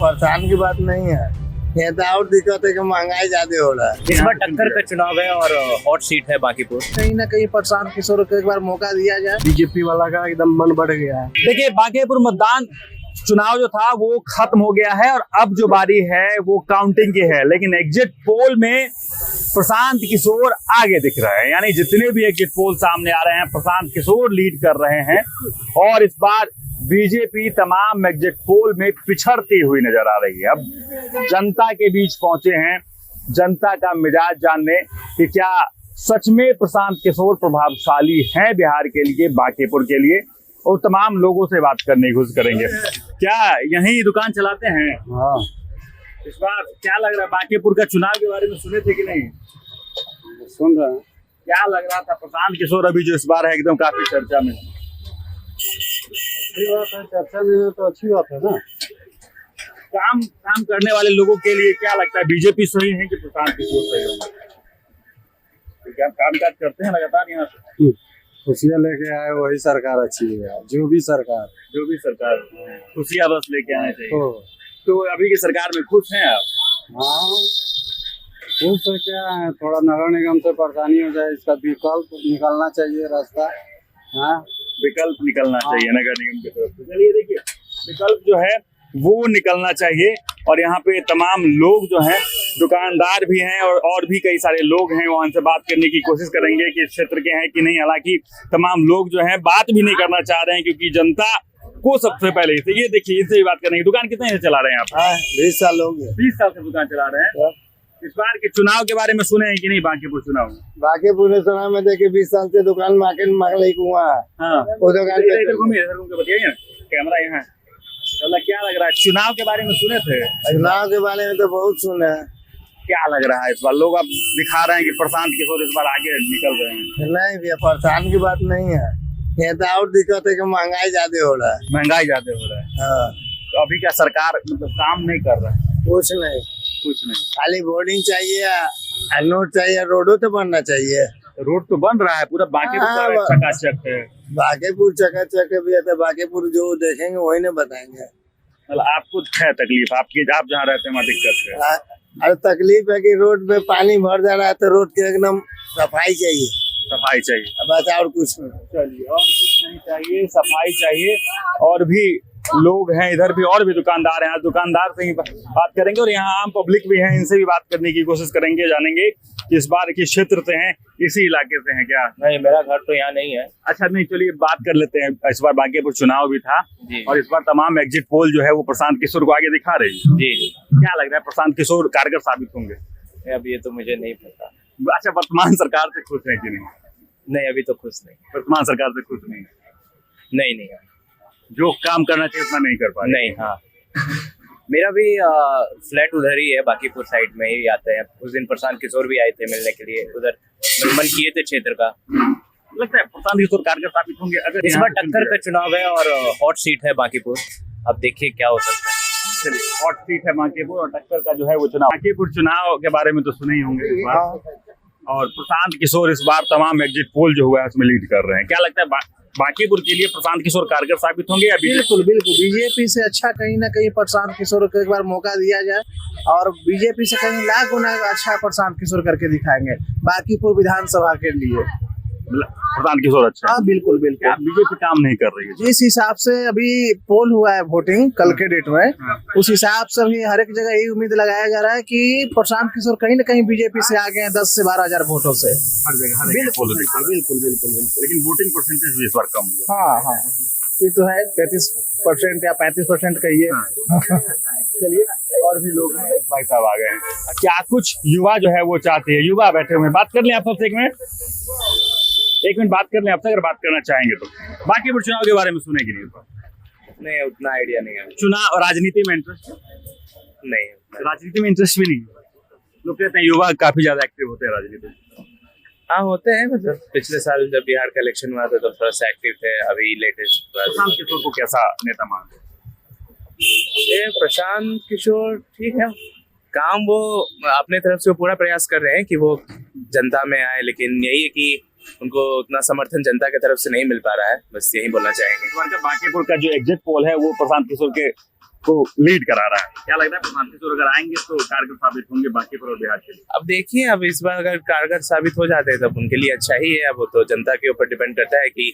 परेशान की बात नहीं है, ये तो और दिक्कत है कि महंगाई ज्यादा हो रहा है। इस बार टक्कर का चुनाव है और हॉट सीट है बांकीपुर। कहीं ना कहीं प्रशांत किशोर को एक बार मौका दिया जाए। बीजेपी वाला का एकदम मन बढ़ गया है। देखिए, बांकीपुर मतदान चुनाव जो था वो खत्म हो गया है और अब जो बारी है वो काउंटिंग की है, लेकिन एग्जिट पोल में प्रशांत किशोर आगे दिख रहे हैं। यानी जितने भी एग्जिट पोल सामने आ रहे हैं प्रशांत किशोर लीड कर रहे हैं और इस बार बीजेपी तमाम एग्जिट पोल में पिछड़ती हुई नजर आ रही है। अब जनता के बीच पहुंचे हैं, जनता का मिजाज जानने कि क्या सच में प्रशांत किशोर प्रभावशाली हैं बिहार के लिए, बांकीपुर के लिए, और तमाम लोगों से बात करने की कोशिश करेंगे। क्या यहीं दुकान चलाते हैं? हाँ, इस बार क्या लग रहा है, बांकीपुर का चुनाव के बारे में सुने थे कि नहीं? सुन रहे हैं। क्या लग रहा था? प्रशांत किशोर अभी जो इस बार है एकदम काफी चर्चा में। अच्छी बात है, चर्चा में तो अच्छी बात है ना। काम करने वाले लोगों के लिए क्या लगता है, बीजेपी सही है कि प्रशांत किशोर सही होगा? क्या काम काज करते हैं लगातार यहाँ से? खुशियाँ लेके आए वही सरकार अच्छी है। जो भी सरकार खुशियाँ बस लेके आना चाहिए। तो अभी की सरकार में खुश हैं आप? हाँ, खुश है। क्या है, थोड़ा नगर निगम से परेशानी हो जाए, इसका विकल्प निकालना चाहिए रास्ता। हाँ, विकल्प निकलना चाहिए नगर निगम की तरफ से। चलिए देखिए, विकल्प जो है वो निकलना चाहिए और यहाँ पे तमाम लोग जो हैं, दुकानदार भी हैं और भी कई सारे लोग हैं, वहाँ से बात करने की कोशिश करेंगे कि इस क्षेत्र के हैं कि नहीं। हालांकि तमाम लोग जो हैं बात भी नहीं करना चाह रहे हैं क्योंकि जनता को सबसे पहले ये देखिए, इनसे भी बात करेंगे। दुकान कितने से चला रहे हैं आप? 20 साल हो गए। 20 साल से दुकान चला रहे हैं। इस बार के चुनाव के बारे में सुने हैं कि नहीं? बांकीपुर चुनाव बाकी पूरे चुनाव में देखिए 20 साल से दुकान मार्केट मांगले कुआ है। हाँ, वो दुकान पे इधर घूमिए बताइए, कैमरा यहाँ। क्या लग रहा है, चुनाव के बारे में सुने थे? चुनाव के बारे में तो बहुत सुने हैं। क्या लग रहा है इस बार? लोग अब दिखा रहे हैं कि प्रशांत किशोर इस बार आगे निकल रहे हैं। नहीं भैया, परेशान की बात नहीं है, ये तो और दिक्कत है कि महंगाई ज्यादा हो रहा है। महंगाई ज्यादा हो रहा है। हाँ, तो अभी क्या सरकार मतलब काम नहीं कर रहा है? कुछ नहीं, खाली बोर्डिंग चाहिए, नोट चाहिए, रोडो तो बनना चाहिए। रोड तो बन रहा है पूरा, बांकीपुर चकाचक है। बांकीपुर चकाचक है भैया, तो बांकीपुर जो देखेंगे वही ना बताएंगे। मतलब आपको है तकलीफ, आप जहाँ रहते हैं वहाँ दिक्कत है? अरे तकलीफ है कि रोड पे पानी भर जा रहा है, तो रोड की एकदम सफाई चाहिए। सफाई चाहिए, बस और कुछ नहीं। चलिए, और कुछ नहीं चाहिए, सफाई चाहिए। और भी लोग हैं इधर भी, और भी दुकानदार हैं। आज दुकानदार से ही बात करेंगे और यहाँ आम पब्लिक भी है, इनसे भी बात करने की कोशिश करेंगे, जानेंगे इस बार किस क्षेत्र से हैं, इसी इलाके से हैं क्या? नहीं, मेरा घर तो यहाँ नहीं है। अच्छा, नहीं, चलिए बात कर लेते हैं। इस बार बांकीपुर चुनाव भी था और इस बार तमाम एग्जिट पोल जो है वो प्रशांत किशोर को आगे दिखा रही है। जी, क्या लग रहा है, प्रशांत किशोर कारगर साबित होंगे? अब ये तो मुझे नहीं पता। अच्छा, वर्तमान सरकार से खुश है कि नहीं? नहीं, अभी तो खुश नहीं। वर्तमान सरकार से खुश नहीं? नहीं, जो काम करना चाहिए उतना नहीं कर पा रहे? नहीं। हाँ, मेरा भी फ्लैट उधर ही है, बांकीपुर साइड में ही आते हैं। उस दिन प्रशांत किशोर भी आए थे मिलने के लिए, उधर मन किए थे क्षेत्र का। लगता है प्रशांत किशोर कारगर साबित होंगे अगर इस बार टक्कर का चुनाव है और हॉट सीट है बांकीपुर। अब देखिए क्या हो सकता है। चलिए, हॉट सीट है बांकीपुर और टक्कर का जो है वो चुनाव। बांकीपुर चुनाव के बारे में तो सुने ही होंगे इस बार, और प्रशांत किशोर इस बार तमाम एग्जिट पोल जो हुआ है उसमें लीड कर रहे हैं। क्या लगता है, बांकीपुर के लिए प्रशांत किशोर कारगर साबित होंगे या बिल्कुल बीजेपी से अच्छा कहीं ना कहीं प्रशांत किशोर को एक बार मौका दिया जाए और बीजेपी से कहीं लाख गुना अच्छा प्रशांत किशोर करके दिखाएंगे बांकीपुर विधानसभा के लिए। प्रशांत किशोर अच्छा? हाँ, बिल्कुल। बीजेपी काम नहीं कर रही है जिस हिसाब से अभी पोल हुआ है वोटिंग कल के डेट में, उस हिसाब से भी हर एक जगह यही उम्मीद लगाया जा रहा है कि प्रशांत किशोर कहीं न कहीं बीजेपी से आगे हैं 10 से 12 हजार वोटों से। हर जगह बिल्कुल। लेकिन वोटिंग परसेंटेज भी इस बार कम हुआ। हाँ, ये तो है 33% या 35% कहिए। चलिए, और भी लोग हैं, भाई साहब आ गए हैं। क्या कुछ युवा जो है वो चाहते हैं? युवा बैठे हुए हैं, बात कर लें आप सबसे। एक मिनट बात कर लें आपसे, अगर बात करना चाहेंगे तो। बांकीपुर चुनाव के बारे में सुने कि नहीं, उतना आइडिया नहीं है। चुनाव राजनीति में इंटरेस्ट नहीं, राजनीति में इंटरेस्ट भी नहीं। लोग कहते हैं युवा काफी ज्यादा एक्टिव होते हैं राजनीति में। हाँ, होते हैं। मतलब पिछले साल जब बिहार का इलेक्शन हुआ था तो थोड़ा सा एक्टिव थे। अभी लेटेस्ट प्रशांत किशोर को कैसा नेता मानते हैं? प्रशांत किशोर ठीक है, काम वो अपने तरफ से पूरा प्रयास कर रहे हैं कि वो जनता में आए, लेकिन यही है कि उनको उतना समर्थन जनता की तरफ से नहीं मिल पा रहा है। बस यही बोलना चाहेंगे। बांकीपुर का जो एग्जिट पोल है वो प्रशांत किशोर के को लीड करा रहा है। क्या लगता है प्रशांत किशोर अगर आएंगे तो कारगर साबित होंगे बांकीपुर और बिहार के लिए? अब देखिए, अब इस बार अगर कारगर साबित हो जाते हैं तब उनके लिए अच्छा ही है। अब वो तो जनता के ऊपर डिपेंड करता है कि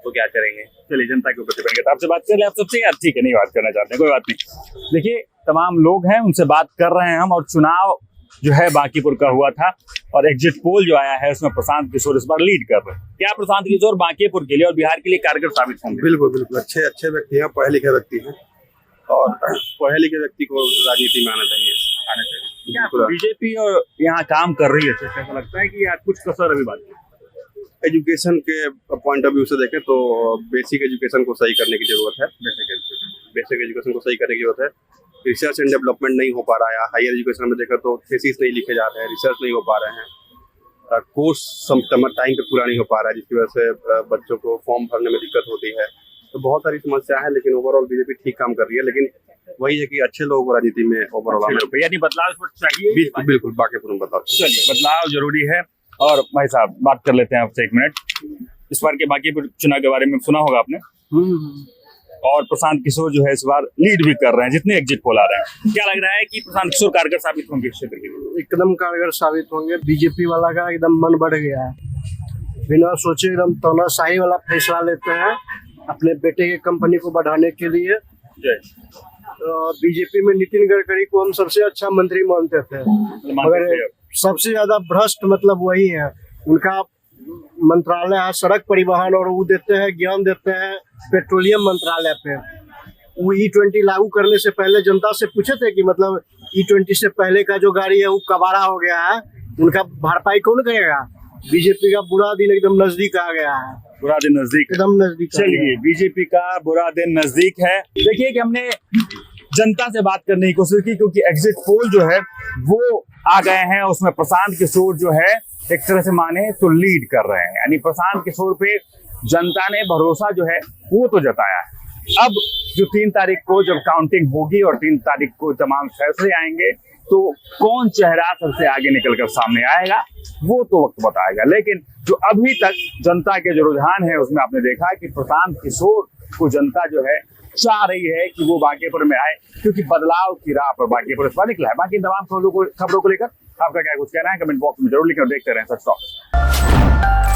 वो क्या करेंगे। चलिए, जनता के ऊपर डिपेंड करता है। आपसे बात कर ले आप सबसे, यार ठीक है, नहीं बात करना चाहते हैं, कोई बात नहीं। देखिए, तमाम लोग हैं, उनसे बात कर रहे हैं हम। और चुनाव जो है बांकीपुर का हुआ था और एग्जिट पोल जो आया है उसमें प्रशांत किशोर इस बार लीड कर रहे हैं। क्या प्रशांत किशोर बांकीपुर के लिए और बिहार के लिए कारगर साबित होंगे? बिल्कुल बिल्कुल, अच्छे व्यक्ति हैं, पढ़े लिखे व्यक्ति हैं और पढ़े लिखे व्यक्ति को राजनीति में आना चाहिए। क्या बीजेपी और यहाँ काम कर रही है, ऐसा लगता है कि यार कुछ कसर अभी बाकी है? एजुकेशन के पॉइंट ऑफ व्यू से देखें तो बेसिक एजुकेशन को सही करने की जरूरत है। बेसिक एजुकेशन को सही करने की जरूरत है। रिसर्च एंड डेवलपमेंट नहीं हो पा रहा है। हायर एजुकेशन में देखें तो थीसिस नहीं लिखे जा रहे हैं, रिसर्च नहीं हो पा रहे हैं, कोर्स टाइम पे पूरा नहीं हो पा रहा है, जिसकी वजह से बच्चों को फॉर्म भरने में दिक्कत होती है। तो बहुत सारी समस्या है, लेकिन ओवरऑल बीजेपी ठीक काम कर रही है। लेकिन वही है कि अच्छे लोग राजनीति में ओवरऑल यानी बदलाव चाहिए। बिल्कुल बिल्कुल, बांकीपुर में बदलाव। चलिए, बदलाव जरूरी है। और भाई साहब बात कर लेते हैं आपसे 1 मिनट। इस बार के बांकीपुर चुनाव के बारे में सुना होगा आपने, और प्रशांत किशोर जो है इस बार लीड भी कर रहे हैं जितने एग्जिट पोल आ रहे हैं। क्या लग रहा है कि प्रशांत किशोर कारगर साबित होंगे इस क्षेत्र के लिए? एकदम कारगर साबित होंगे। बीजेपी वाला का एकदम मन बढ़ गया है, बिना सोचे एकदम तानाशाही वाला फैसला लेते हैं अपने बेटे के कंपनी को बढ़ाने के लिए। बीजेपी में नितिन गडकरी को हम सबसे अच्छा मंत्री मानते थे, मगर सबसे ज्यादा भ्रष्ट मतलब वही है। उनका मंत्रालय है सड़क परिवहन, और वो देते हैं ज्ञान देते हैं पेट्रोलियम मंत्रालय पे। वो E20 लागू करने से पहले जनता से पूछे थे कि मतलब E20 से पहले का जो गाड़ी है वो कबाड़ा हो गया है, उनका भरपाई कौन करेगा? बीजेपी का बुरा दिन एकदम नजदीक आ गया है। बुरा दिन नजदीक, एकदम नजदीक। चलिए, बीजेपी का बुरा दिन नजदीक है। देखिए कि हमने जनता से बात करने की कोशिश की, क्योंकि एग्जिट पोल जो है वो आ गए हैं, उसमें प्रशांत किशोर जो है एक तरह से माने तो लीड कर रहे हैं। यानी प्रशांत किशोर पे जनता ने भरोसा जो है वो तो जताया है। अब जो 3 तारीख को जब काउंटिंग होगी और 3 तारीख को तमाम फैसले आएंगे, तो कौन चेहरा सबसे आगे निकलकर सामने आएगा वो तो वक्त बताएगा। लेकिन जो अभी तक जनता के जो रुझान है उसमें आपने देखा है कि प्रशांत किशोर को जनता जो है चाह रही है कि वो बांकीपुर में आए, क्योंकि बदलाव की राह पर बांकीपुर इस बार निकला है। बाकी तमाम खबरों को लेकर आपका क्या कुछ कहना है कमेंट बॉक्स में जरूर लिखें और देखते रहें सच टॉक।